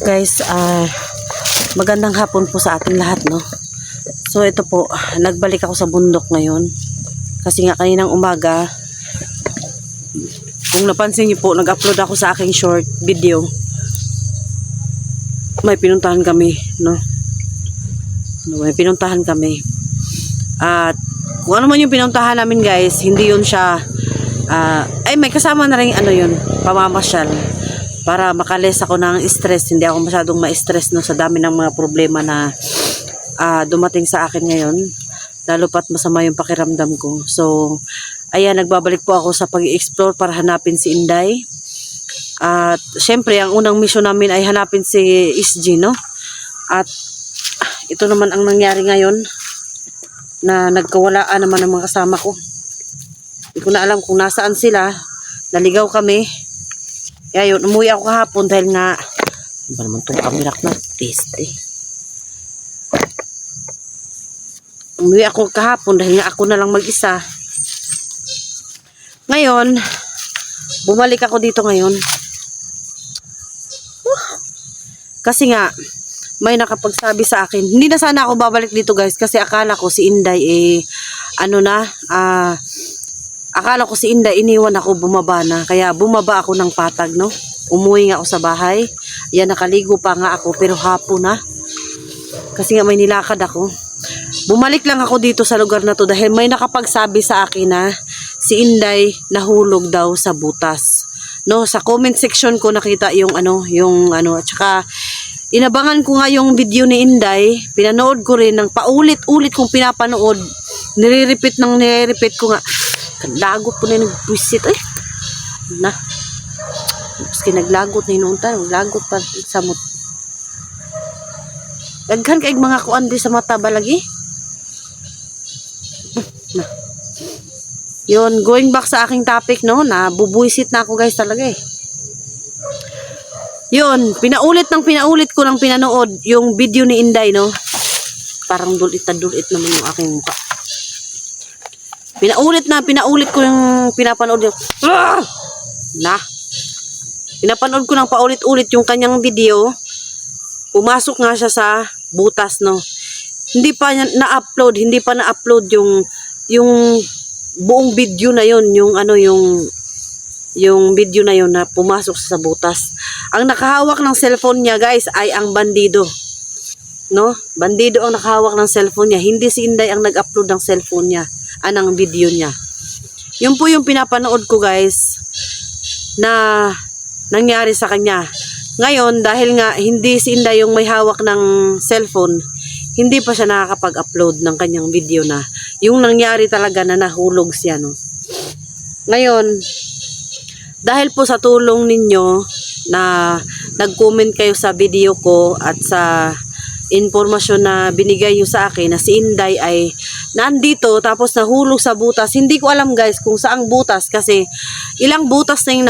Guys, magandang hapon po sa ating lahat, no? So ito po, nagbalik ako sa bundok ngayon. Kasi nga kaninang umaga, kung napansin niyo po, nag-upload ako sa aking short video. May pinuntahan kami, no? May pinuntahan kami. At kung ano man yung pinuntahan namin, guys, hindi yun siya, may kasama na rin yun, pamamasyal. Para makalis ako ng stress, hindi ako masyadong ma-stress, no, sa dami ng mga problema na dumating sa akin ngayon. Lalo pat masama yung pakiramdam ko. So, ayan, nagbabalik po ako sa pag-i-explore para hanapin si Inday. At syempre, ang unang mission namin ay hanapin si SG, no? At ito naman ang nangyari ngayon, na nagkawalaan naman ang mga kasama ko. Hindi ko na alam kung nasaan sila. Naligaw kami. Kaya yun, umuwi ako kahapon dahil nga, ano ba naman itong camera na test eh. Umuwi ako kahapon dahil nga ako na lang mag-isa. Ngayon, bumalik ako dito ngayon. Kasi nga, may nakapagsabi sa akin. Hindi na sana ako babalik dito, guys, kasi akala ko si Inday akala ko si Inday, iniwan ako, bumaba na. Kaya bumaba ako ng patag, no? Umuwi nga ako sa bahay. Yan, nakaligo pa nga ako, pero hapon na. Kasi nga may nilakad ako. Bumalik lang ako dito sa lugar na to dahil may nakapagsabi sa akin na si Inday nahulog daw sa butas. No, sa comment section ko nakita yung at saka inabangan ko nga yung video ni Inday. Pinanood ko rin ng paulit-ulit kong pinapanood. Nire-repeat ko nga. Lagot po na nag-visit eh. Na. Maski naglagot na inuunta. Naglagot pa sa mut. Daghan kaig mga kuan di sa mata balagi. Na. Yun, going back sa aking topic, no, na bubuisit na ako, guys, talaga eh. Yun, pinaulit ko ng pinanood yung video ni Inday, no. Parang dulit naman yung aking mukha. Pinaulit ko yung pinapanood yung pinapanood ko ng paulit-ulit yung kanyang video. Pumasok nga siya sa butas, no. Hindi pa na-upload yung buong video na yon, yung video na yon na pumasok sa butas. Ang nakahawak ng cellphone niya, guys, ay ang bandido. No? Bandido ang nakahawak ng cellphone niya. Hindi si Inday ang nag-upload ng cellphone niya, ng video niya. Yun po yung pinapanood ko, guys, na nangyari sa kanya. Ngayon, dahil nga hindi si Inday yung may hawak ng cellphone, hindi pa siya nakakapag-upload ng kanyang video na yung nangyari talaga na nahulog siya, no. Ngayon, dahil po sa tulong ninyo na nag-comment kayo sa video ko at sa informasyon na binigay nyo sa akin na si Inday ay nandito tapos nahulog sa butas. Hindi ko alam, guys, kung saang butas kasi ilang butas na yung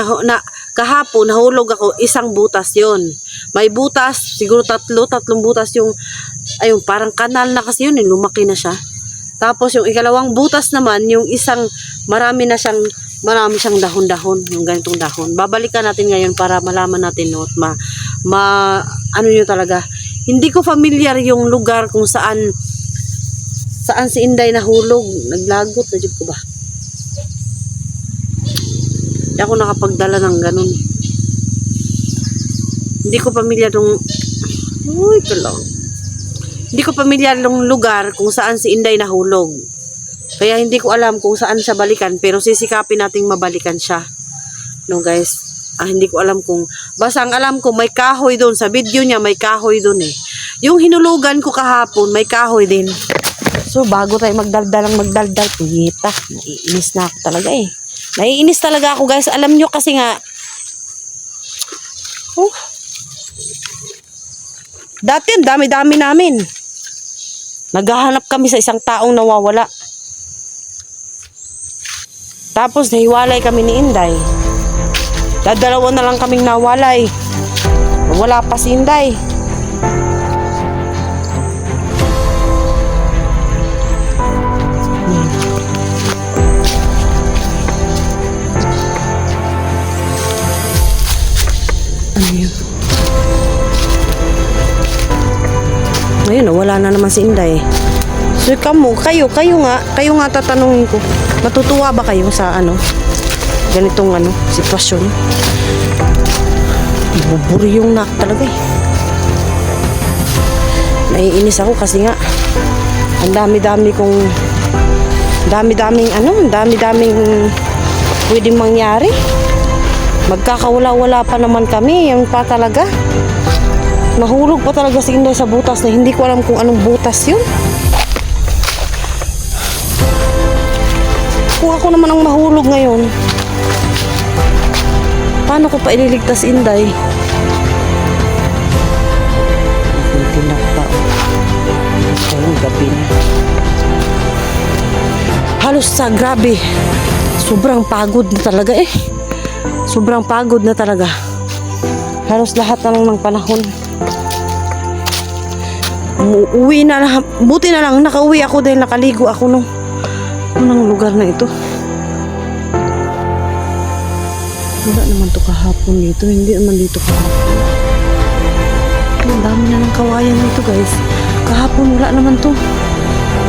kahapon nahulog ako, isang butas yon. May butas, siguro tatlong butas yung, ayun, parang kanal na kasi yun, lumaki na siya. Tapos yung ikalawang butas naman, yung isang marami siyang dahon-dahon, yung ganitong dahon. Babalikan natin ngayon para malaman natin, no, ano yun talaga. Hindi ko familiar yung lugar kung saan si Inday nahulog. Naglagot na dyan ko ba? Hindi ako nakapagdala ng ganun. Hindi ko familiar yung hindi ko pamilyar yung lugar kung saan si Inday nahulog. Kaya hindi ko alam kung saan siya balikan, pero sisikapin nating mabalikan siya. No, guys? Hindi ko alam kung, basta ang alam ko may kahoy doon. Sa video niya may kahoy doon eh. Yung hinulugan ko kahapon may kahoy din. So bago tayo magdaldal, punyeta, naiinis na ako talaga eh. Naiinis talaga ako, guys. Alam nyo kasi nga, dati ang dami-dami namin. Naghahanap kami sa isang taong nawawala. Tapos nahiwalay kami ni Inday. Dadalawa na lang kaming nawalay. Wala pa si Inday. Ano yun? Ayun, wala na naman si Inday. So kayo nga tatanungin ko. Matutuwa ba kayo sa ganitong sitwasyon? Buburyong nak talaga eh. Naiinis ako kasi nga ang dami-daming pwedeng mangyari. Magkakawala-wala pa naman kami. Yan pa talaga. Nahulog pa talaga si Inday sa butas na hindi ko alam kung anong butas yun. Kung ako naman ang mahulog ngayon, paano ko pa ililigtas si Inday? Ang gabi na. Halos grabe. Sobrang pagod na talaga eh. Sobrang pagod na talaga. Halos lahat na lang ng panahon. Uwi na lang. Buti na lang nakauwi ako dahil nakaligo ako nung lugar na ito. Wala naman to kahapon dito. Hindi naman dito kahapon. Ang dami na ng kawayan nito guys. Kahapon wala naman to.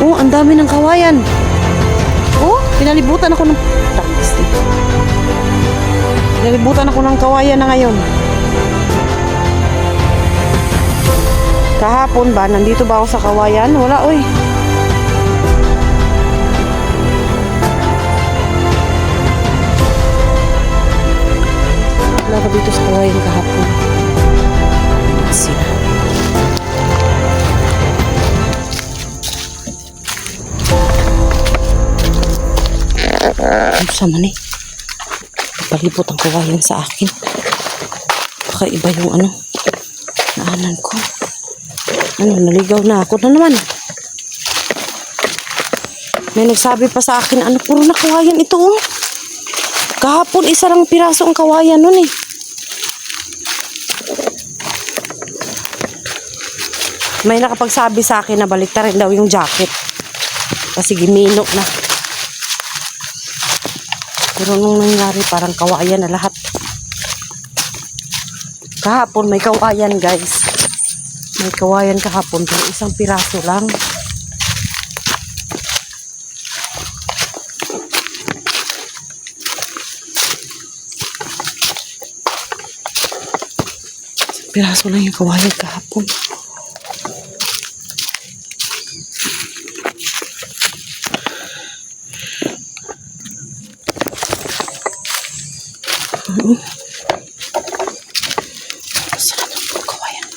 Oh, ang dami ng kawayan. Oh, pinalibutan ako ng kawayan na ngayon. Kahapon ba, nandito ba ako sa kawayan? Wala, oy. Wala ko dito sa kawayan kahapon. Sina. Ano sa man eh? Palipot ang kawayan sa akin. Baka iba yung naanan ko. Naligaw na ako na naman. May nagsabi pa sa akin, puro na kawayan ito oh. Kahapon isa lang piraso ang kawayan nun eh. May nakapagsabi sa akin na baliktarin daw yung jacket. Kasi gimino na. Pero nung nangyari parang kawayan na lahat. Kahapon may kawayan guys. May kawayan kahapon pero isang piraso lang. Isang piraso lang yung kawayan kahapon. Saan ang kawayan?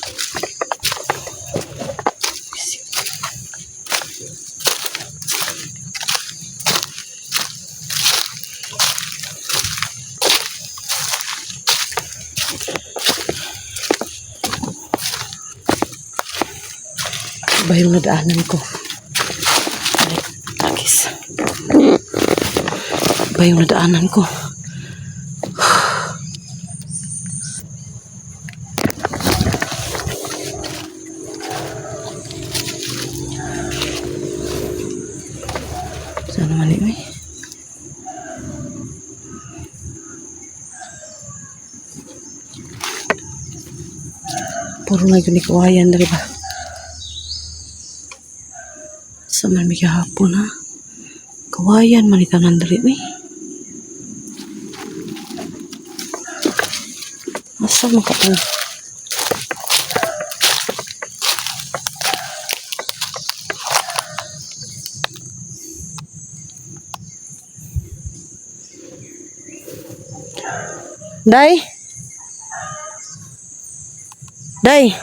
Ba yung nadaanan ko? Agis. Ba yung nadaanan ko? Saan naman yun eh? Puro na yun kawayan na ba? Sa man may kahapon ha? Kawayan manitanan na rin eh. Asa makapag? Day? Day?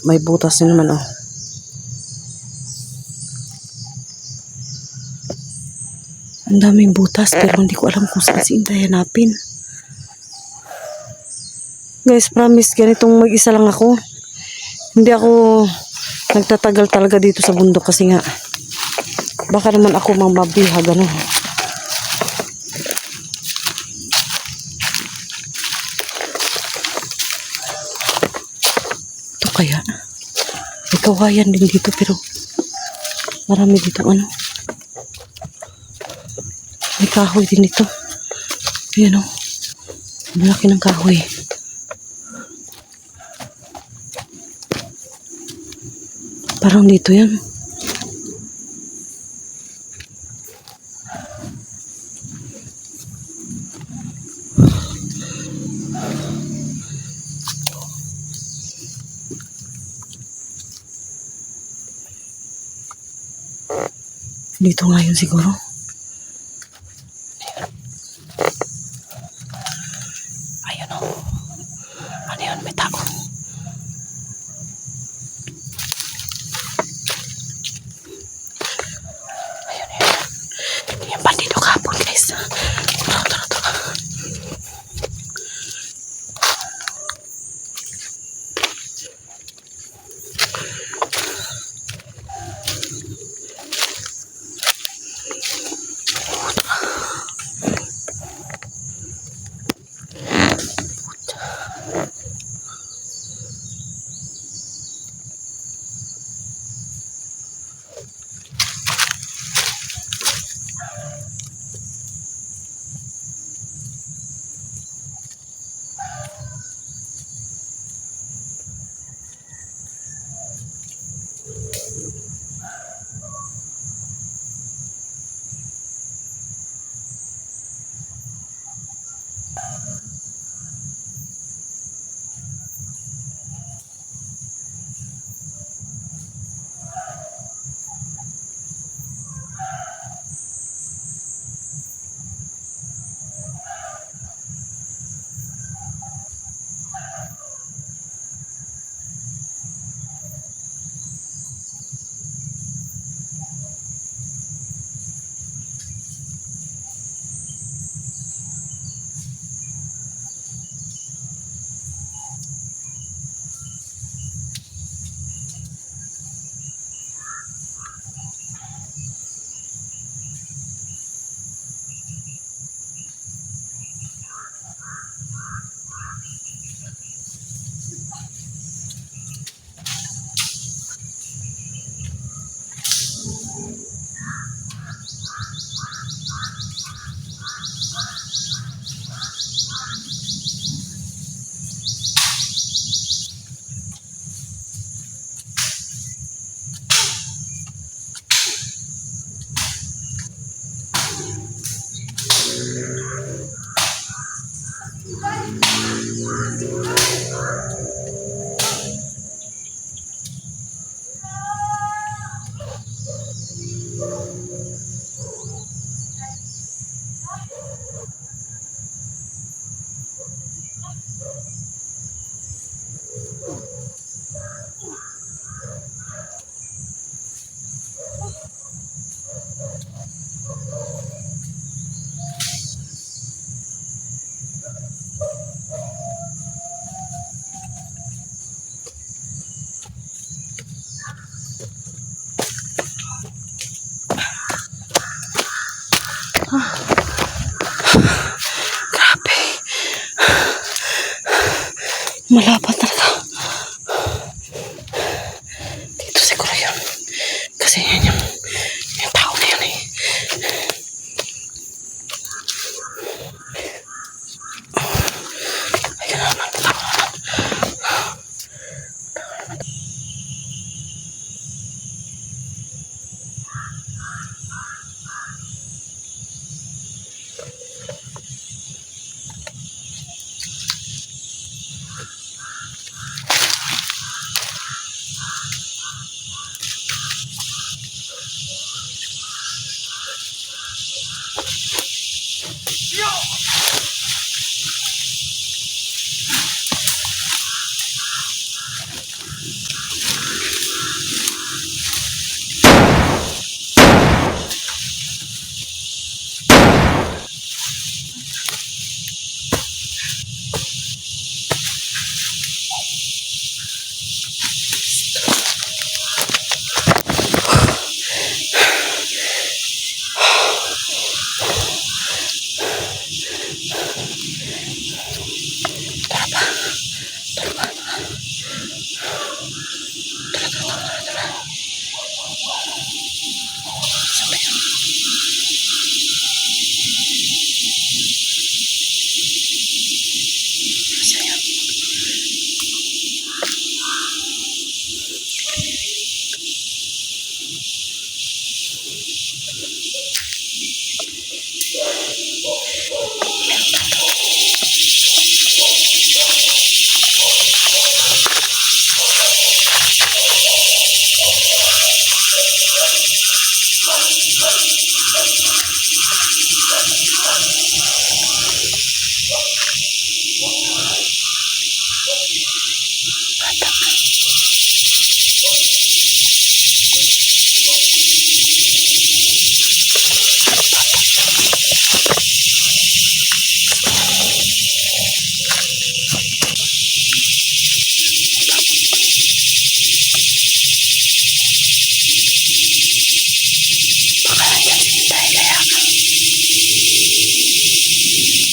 May butas na naman oh. Ang daming butas pero hindi ko alam kung saan si Inday hanapin. Guys, promise ganitong mag-isa lang ako. Hindi ako nagtatagal talaga dito sa bundok kasi nga Baka naman ako mamabiha, gano'n. Ito kaya. May kawayan din dito pero marami dito ano. May kahoy din dito. Ayan o. Malaki ng kahoy. Parang dito yan. Dito nga yun siguro. Ayun o. Ano yun? May tao. Ayun yun. Yung bandido kahapon guys. Tara. Grabe. Malapad talaga. Dito siguro yun. Kasi yan yung tao na yun eh. Ayun naman, tao naman.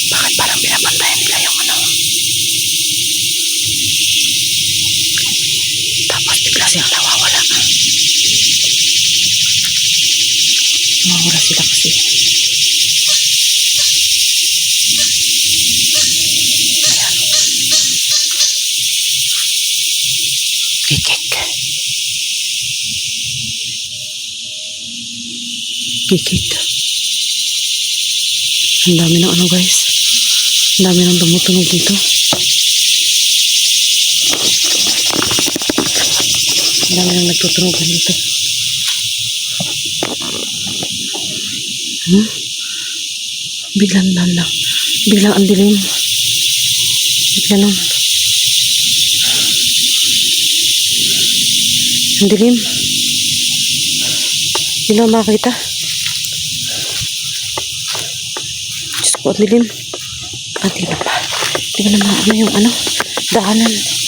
Bakit parang binabantayan nila yung ano? Tapos bigla silang nawawala. Nawawala sila kasi. Ayan. Kikik. Kikik. Ang dami ng ano guys. Ang dami ng tumutunog dito. Ang dami ng nagtutunog dito. Biglang lang. Biglang ang dilim. Biglang lang. Ang dilim. Hindi na makakita. Diyos ko, ang dilim. Di ba naman ano yung ano? Daanan.